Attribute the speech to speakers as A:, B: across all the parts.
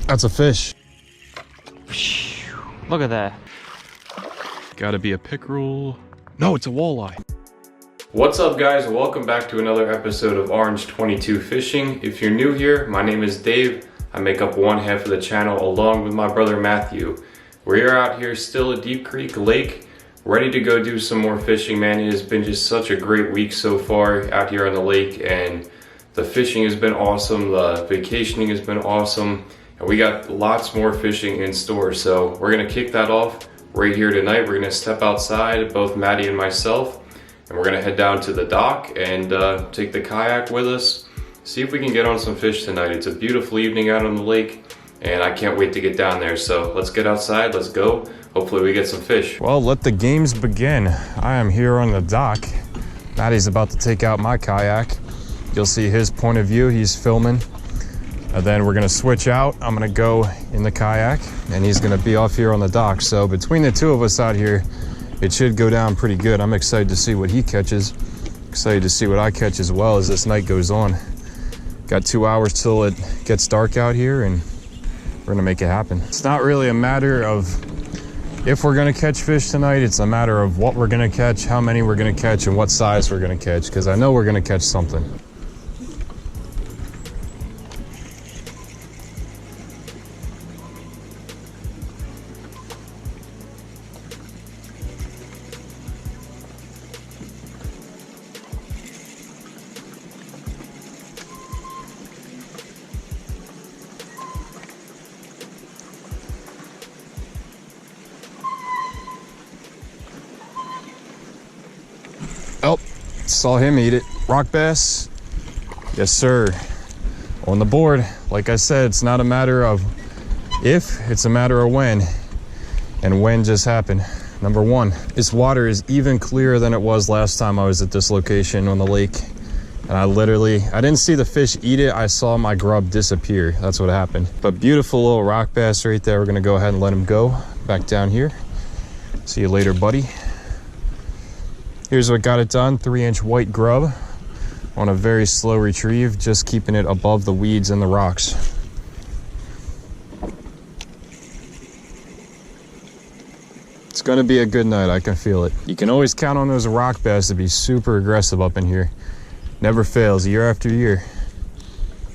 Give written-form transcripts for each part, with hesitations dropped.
A: That's a fish.
B: Look at that.
A: Gotta be a pickerel. No, it's a walleye.
C: What's up, guys? Welcome back to another episode of Orange 22 Fishing. If you're new here, my name is Dave. I make up one half of the channel along with my brother Matthew. We're out here still at Deep Creek Lake, ready to go do some more fishing, man. It has been just such a great week so far out here on the lake, and the fishing has been awesome, the vacationing has been awesome, and we got lots more fishing in store. So we're gonna kick that off right here tonight. We're gonna step outside, both Maddie and myself, and we're gonna head down to the dock and take the kayak with us, see if we can get on some fish tonight. It's a beautiful evening out on the lake, and I can't wait to get down there. So let's get outside, let's go. Hopefully we get some fish.
A: Well, let the games begin. I am here on the dock. Maddie's about to take out my kayak. You'll see his point of view, he's filming. And then we're gonna switch out. I'm gonna go in the kayak and he's gonna be off here on the dock. So between the two of us out here, it should go down pretty good. I'm excited to see what he catches. Excited to see what I catch as well as this night goes on. Got 2 hours till it gets dark out here, and we're gonna make it happen. It's not really a matter of if we're gonna catch fish tonight, it's a matter of what we're gonna catch, how many we're gonna catch, and what size we're gonna catch, because I know we're gonna catch something. Oh, saw him eat it. Rock bass. Yes, sir. On the board. Like I said, it's not a matter of if, it's a matter of when. And when just happened. Number one, this water is even clearer than it was last time I was at this location on the lake. And I didn't see the fish eat it. I saw my grub disappear. That's what happened. But beautiful little rock bass right there. We're gonna go ahead and let him go back down here. See you later, buddy. Here's what got it done, 3-inch white grub on a very slow retrieve, just keeping it above the weeds and the rocks. It's gonna be a good night, I can feel it. You can always count on those rock bass to be super aggressive up in here. Never fails, year after year.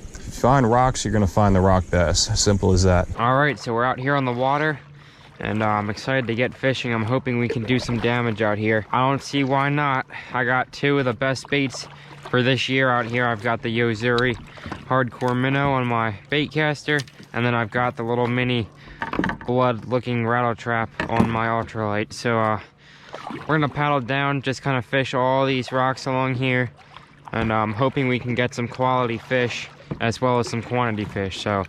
A: If you find rocks, you're gonna find the rock bass, simple as that.
B: All right, so we're out here on the water, and I'm excited to get fishing. I'm hoping we can do some damage out here. I don't see why not. I got two of the best baits for this year out here. I've got the Yozuri hardcore minnow on my bait caster, and then I've got the little mini blood looking rattle trap on my ultralight. So we're gonna paddle down, just kind of fish all these rocks along here, and I'm hoping we can get some quality fish as well as some quantity fish. So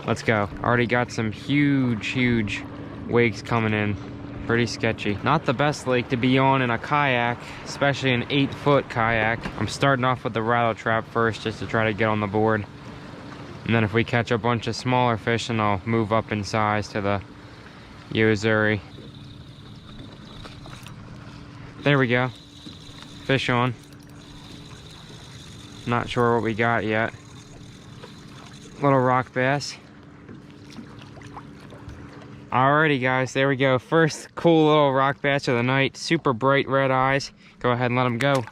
B: let's go. Already got some huge wakes coming in. Pretty sketchy. Not the best lake to be on in a kayak, especially an 8-foot kayak. I'm starting off with the rattle trap first just to try to get on the board, and then if we catch a bunch of smaller fish, then I'll move up in size to the Yozuri. There we go. Fish on. Not sure what we got yet. Little rock bass. Alrighty guys, there we go. First cool little rock bass of the night. Super bright red eyes. Go ahead and let him go.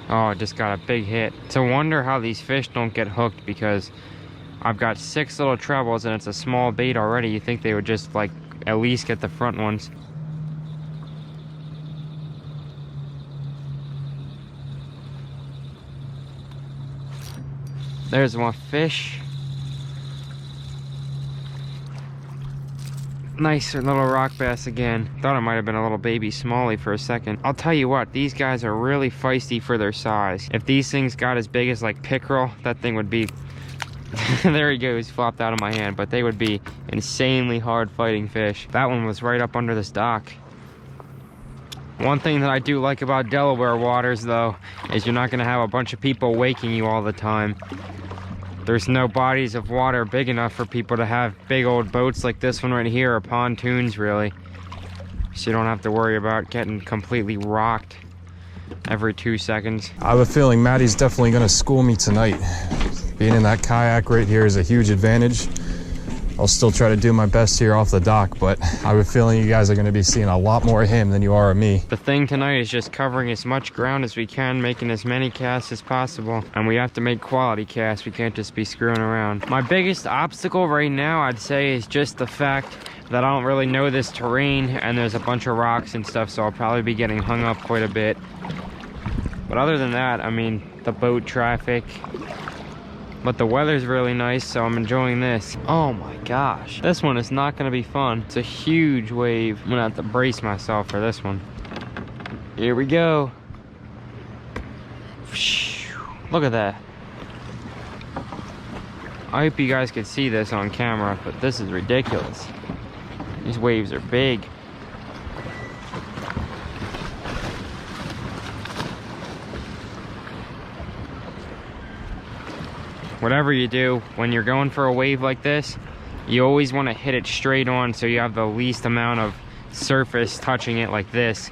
B: Oh, just got a big hit. It's a wonder how these fish don't get hooked, because I've got 6 little trebles and it's a small bait already. You think they would just like at least get the front ones. There's one fish. Nice little rock bass again. Thought it might have been a little baby smallie for a second. I'll tell you what, these guys are really feisty for their size. If these things got as big as like pickerel, that thing would be there he goes, flopped out of my hand. But they would be insanely hard fighting fish. That one was right up under this dock. One thing that I do like about Delaware waters though is you're not going to have a bunch of people waking you all the time. There's no bodies of water big enough for people to have big old boats like this one right here, or pontoons really. So you don't have to worry about getting completely rocked every 2 seconds.
A: I have a feeling Maddie's definitely gonna school me tonight. Being in that kayak right here is a huge advantage. I'll still try to do my best here off the dock, but I have a feeling you guys are gonna be seeing a lot more of him than you are of me.
B: The thing tonight is just covering as much ground as we can, making as many casts as possible. And we have to make quality casts. We can't just be screwing around. My biggest obstacle right now, I'd say, is just the fact that I don't really know this terrain and there's a bunch of rocks and stuff, so I'll probably be getting hung up quite a bit. But other than that, I mean, the boat traffic. But the weather's really nice, so I'm enjoying this. Oh my gosh. This one is not gonna be fun. It's a huge wave. I'm gonna have to brace myself for this one. Here we go. Look at that. I hope you guys could see this on camera, but this is ridiculous. These waves are big. Whatever you do, when you're going for a wave like this, you always want to hit it straight on so you have the least amount of surface touching it like this.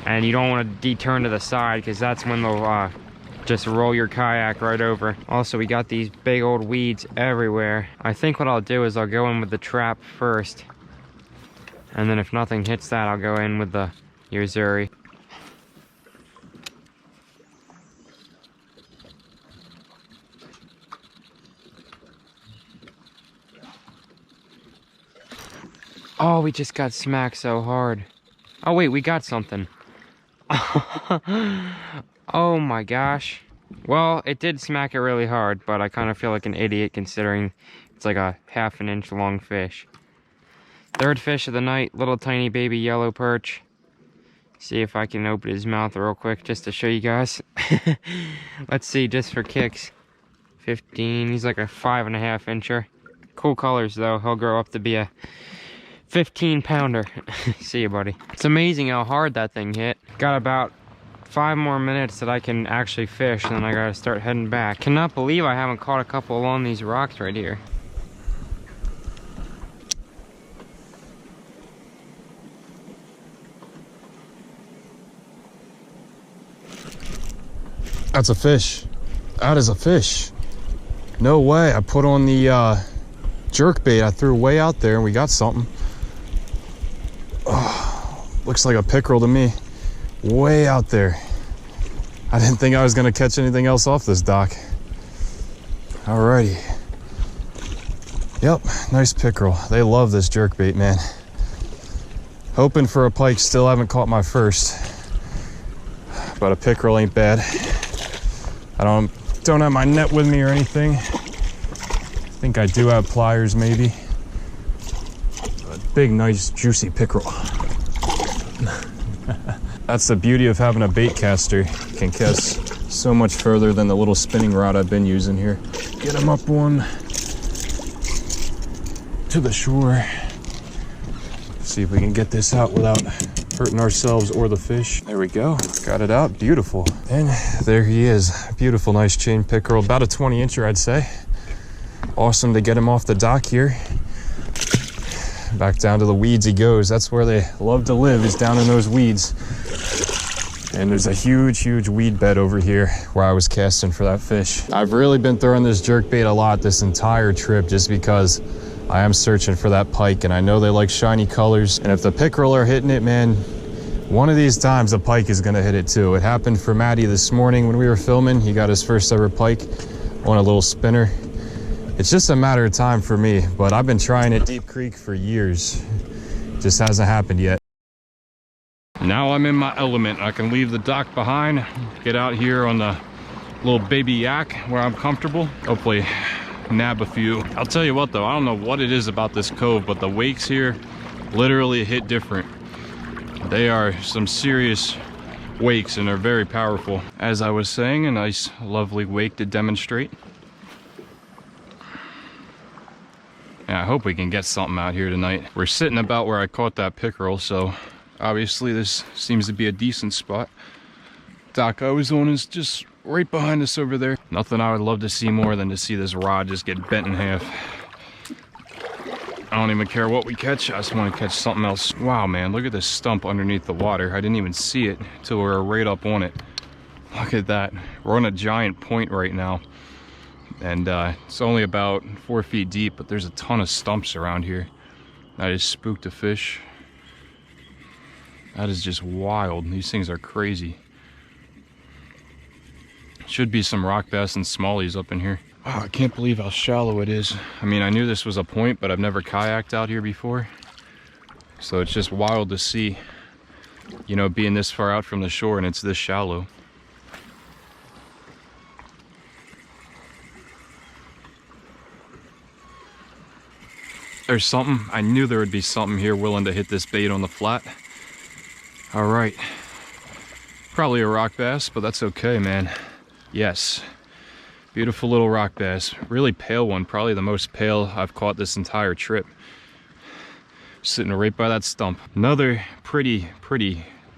B: And you don't want to deturn to the side, because that's when they'll just roll your kayak right over. Also, we got these big old weeds everywhere. I think what I'll do is I'll go in with the trap first. And then if nothing hits that, I'll go in with the Yozuri. Oh, we just got smacked so hard. Oh wait, we got something. Oh my gosh. Well, it did smack it really hard, but I kind of feel like an idiot considering it's like a ½ an inch long fish. Third fish of the night, little tiny baby yellow perch. See if I can open his mouth real quick just to show you guys. Let's see, just for kicks. 15, he's like a 5½ incher. Cool colors though, he'll grow up to be a 15-pounder. See you, buddy. It's amazing how hard that thing hit. Got about 5 more minutes that I can actually fish, and then I gotta start heading back. Cannot believe I haven't caught a couple along these rocks right here.
A: That's a fish. That is a fish. No way. I put on the jerk bait. I threw way out there and we got something. Oh, looks like a pickerel to me. Way out there. I didn't think I was gonna catch anything else off this dock. Alrighty. Yep, nice pickerel. They love this jerk bait, man. Hoping for a pike, still haven't caught my first. But a pickerel ain't bad. I don't have my net with me or anything. I think I do have pliers maybe. A big, nice, juicy pickerel. That's the beauty of having a bait caster. You can cast so much further than the little spinning rod I've been using here. Get him up one to the shore. See if we can get this out without hurting ourselves or the fish. There we go, got it out, beautiful. And there he is, beautiful, nice chain pickerel, about a 20 incher I'd say. Awesome to get him off the dock here. Back down to the weeds he goes. That's where they love to live, is down in those weeds. And there's a huge, huge weed bed over here where I was casting for that fish. I've really been throwing this jerk bait a lot this entire trip just because I am searching for that pike, and I know they like shiny colors. And if the pickerel are hitting it, man, one of these times the pike is gonna hit it too. It happened for Matty this morning when we were filming. He got his first ever pike on a little spinner. It's just a matter of time for me, but I've been trying at Deep Creek for years. Just hasn't happened yet. Now I'm in my element. I can leave the dock behind, get out here on the little baby yak where I'm comfortable. Hopefully nab a few. I'll tell you what though, I don't know what it is about this cove, but the wakes here literally hit different. They are some serious wakes and they're very powerful. As I was saying, a nice lovely wake to demonstrate. Yeah, I hope we can get something out here tonight. We're sitting about where I caught that pickerel, so obviously this seems to be a decent spot. Dock I was on is just right behind us over there. Nothing I would love to see more than to see this rod just get bent in half. I don't even care what we catch. I just want to catch something else. Wow, man, look at this stump underneath the water. I didn't even see it until we were right up on it. Look at that. We're on a giant point right now. And it's only about 4 feet deep, but there's a ton of stumps around here. I just spooked a fish. That is just wild. These things are crazy. Should be some rock bass and smallies up in here. Wow, I can't believe how shallow it is. I mean, I knew this was a point, but I've never kayaked out here before. So it's just wild to see, you know, being this far out from the shore and it's this shallow. There's something. I knew there would be something here willing to hit this bait on the flat. All right. Probably a rock bass, but that's okay, man. Yes. Beautiful little rock bass. Really pale one. Probably the most pale I've caught this entire trip. Sitting right by that stump. Another pretty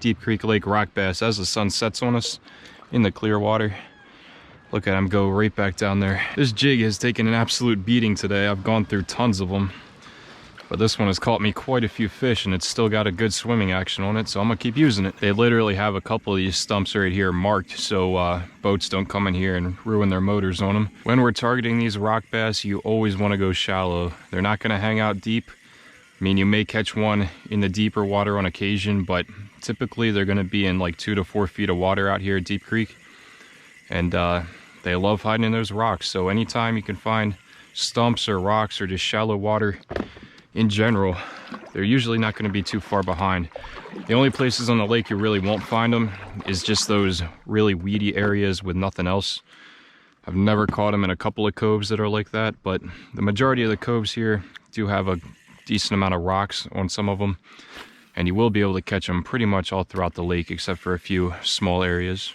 A: Deep Creek Lake rock bass as the sun sets on us in the clear water. Look at him go right back down there. This jig has taken an absolute beating today. I've gone through tons of them. But this one has caught me quite a few fish and it's still got a good swimming action on it, so I'm gonna keep using it. They literally have a couple of these stumps right here marked so boats don't come in here and ruin their motors on them. When we're targeting these rock bass, you always wanna go shallow. They're not gonna hang out deep. I mean, you may catch one in the deeper water on occasion, but typically they're gonna be in like 2 to 4 feet of water out here at Deep Creek. And they love hiding in those rocks. So anytime you can find stumps or rocks or just shallow water, in general, they're usually not going to be too far behind. The only places on the lake you really won't find them is just those really weedy areas with nothing else. I've never caught them in a couple of coves that are like that, but the majority of the coves here do have a decent amount of rocks on some of them, and you will be able to catch them pretty much all throughout the lake except for a few small areas.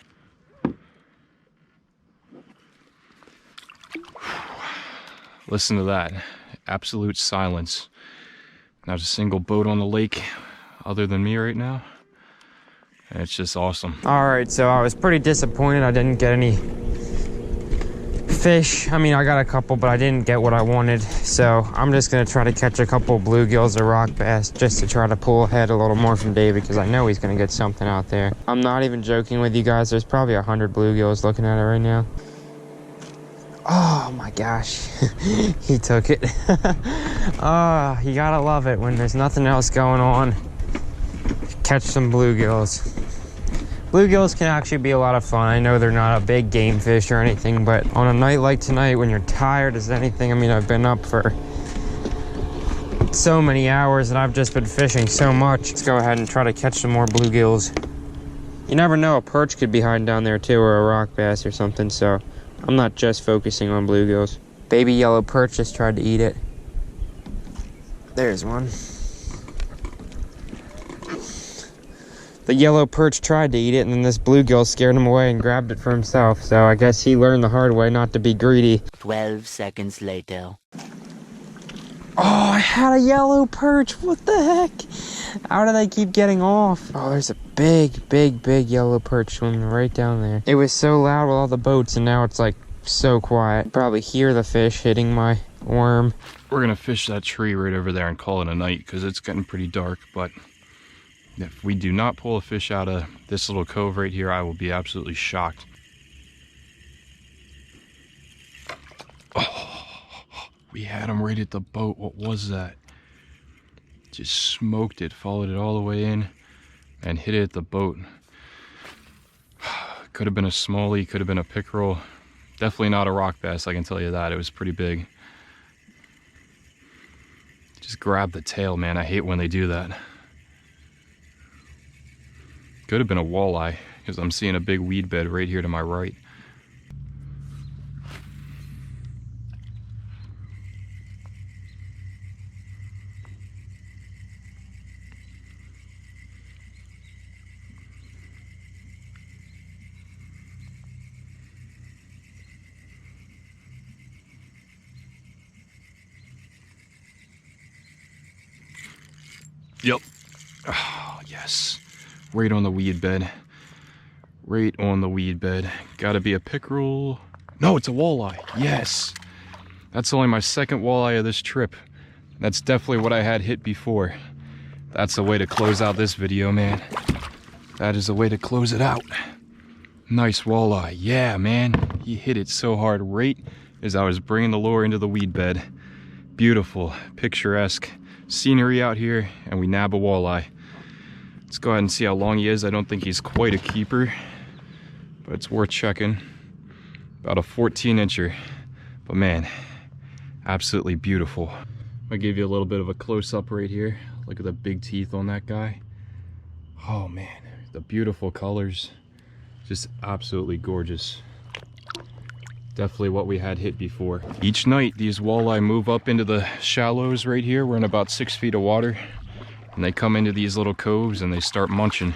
A: Listen to that. Absolute silence. Not a single boat on the lake other than me right now. And it's just awesome.
B: All right, so I was pretty disappointed I didn't get any fish. I mean, I got a couple, but I didn't get what I wanted. So I'm just gonna try to catch a couple bluegills or rock bass just to try to pull ahead a little more from David because I know he's gonna get something out there. I'm not even joking with you guys. There's probably 100 bluegills looking at it right now. Oh my gosh, he took it. Oh, you gotta love it when there's nothing else going on. Catch some bluegills. Bluegills can actually be a lot of fun. I know they're not a big game fish or anything, but on a night like tonight when you're tired as anything, I mean, I've been up for so many hours and I've just been fishing so much. Let's go ahead and try to catch some more bluegills. You never know, a perch could be hiding down there too, or a rock bass or something, so I'm not just focusing on bluegills. Baby yellow perch just tried to eat it. There's one. The yellow perch tried to eat it, and then this bluegill scared him away and grabbed it for himself. So I guess he learned the hard way not to be greedy.
D: 12 seconds later.
B: Oh, I had a yellow perch. What the heck? How do they keep getting off? Oh, there's a big yellow perch swimming right down there. It was so loud with all the boats, and now it's like so quiet. Probably hear the fish hitting my worm.
A: We're gonna fish that tree right over there and call it a night because it's getting pretty dark, but if we do not pull a fish out of this little cove right here, I will be absolutely shocked. Oh, we had him right at the boat. What was that? Just smoked it, followed it all the way in, and hit it at the boat. Could have been a smallie, could have been a pickerel. Definitely not a rock bass, I can tell you that. It was pretty big. Just grab the tail, man. I hate when they do that. Could have been a walleye, because I'm seeing a big weed bed right here to my right. Yep. Oh, yes. Right on the weed bed. Right on the weed bed. Gotta be a pickerel. No, it's a walleye. Yes. That's only my second walleye of this trip. That's definitely what I had hit before. That's the way to close out this video, man. That is the way to close it out. Nice walleye. Yeah, man. He hit it so hard right as I was bringing the lure into the weed bed. Beautiful, picturesque scenery out here, and we nab a walleye. Let's go ahead and see how long he is. I don't think he's quite a keeper, but it's worth checking. About a 14-incher. But man, absolutely beautiful. I'll give you a little bit of a close-up right here. Look at the big teeth on that guy. Oh man, the beautiful colors. Just absolutely gorgeous. Definitely what we had hit before. Each night, these walleye move up into the shallows right here. We're in about 6 feet of water. And they come into these little coves and they start munching.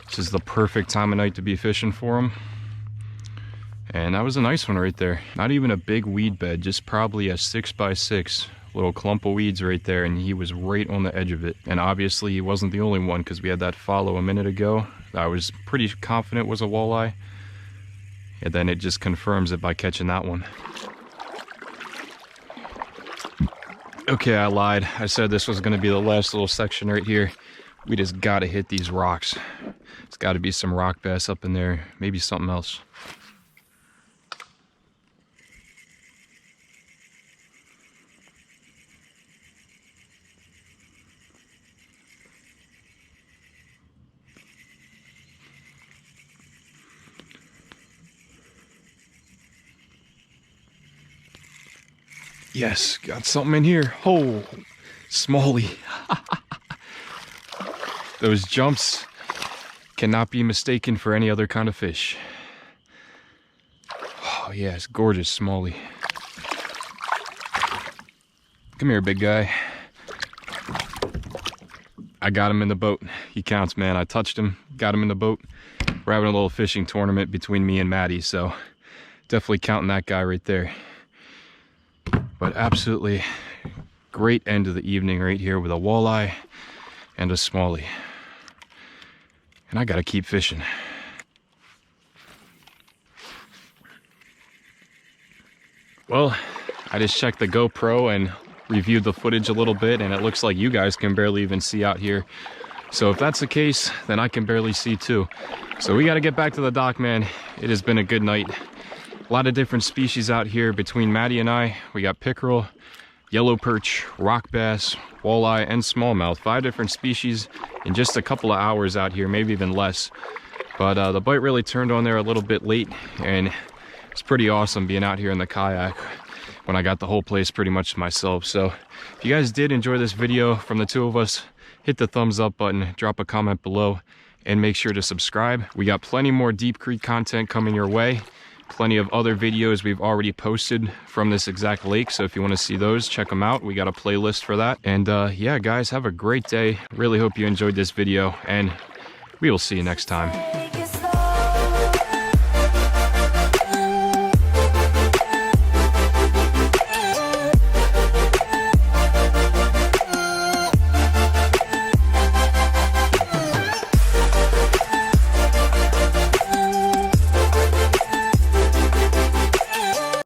A: This is the perfect time of night to be fishing for them. And that was a nice one right there. Not even a big weed bed, just probably a 6x6 little clump of weeds right there, and he was right on the edge of it. And obviously he wasn't the only one, because we had that follow a minute ago that I was pretty confident was a walleye. And then it just confirms it by catching that one. Okay, I lied. I said this was going to be the last little section right here. We just got to hit these rocks. It's got to be some rock bass up in there, maybe something else. Yes, got something in here. Oh, smallie. Those jumps cannot be mistaken for any other kind of fish. Oh yes, gorgeous smallie. Come here, big guy. I got him in the boat. He counts, man. I touched him, got him in the boat. We're having a little fishing tournament between me and Maddie, so definitely counting that guy right there. But absolutely great end of the evening right here with a walleye and a smallie. And I gotta keep fishing. Well, I just checked the GoPro and reviewed the footage a little bit, and it looks like you guys can barely even see out here. So if that's the case, then I can barely see too. So we gotta get back to the dock, man. It has been a good night. A lot of different species out here between Maddie and I. We got pickerel, yellow perch, rock bass, walleye, and smallmouth. 5 different species in just a couple of hours out here, maybe even less. But the bite really turned on there a little bit late, and it's pretty awesome being out here in the kayak when I got the whole place pretty much to myself. So if you guys did enjoy this video from the two of us, hit the thumbs up button, drop a comment below, and make sure to subscribe. We got plenty more Deep Creek content coming your way. Plenty of other videos we've already posted from this exact lake, so if you want to see those, check them out. We got a playlist for that. And yeah, guys, have a great day. Really hope you enjoyed this video, and we will see you next time.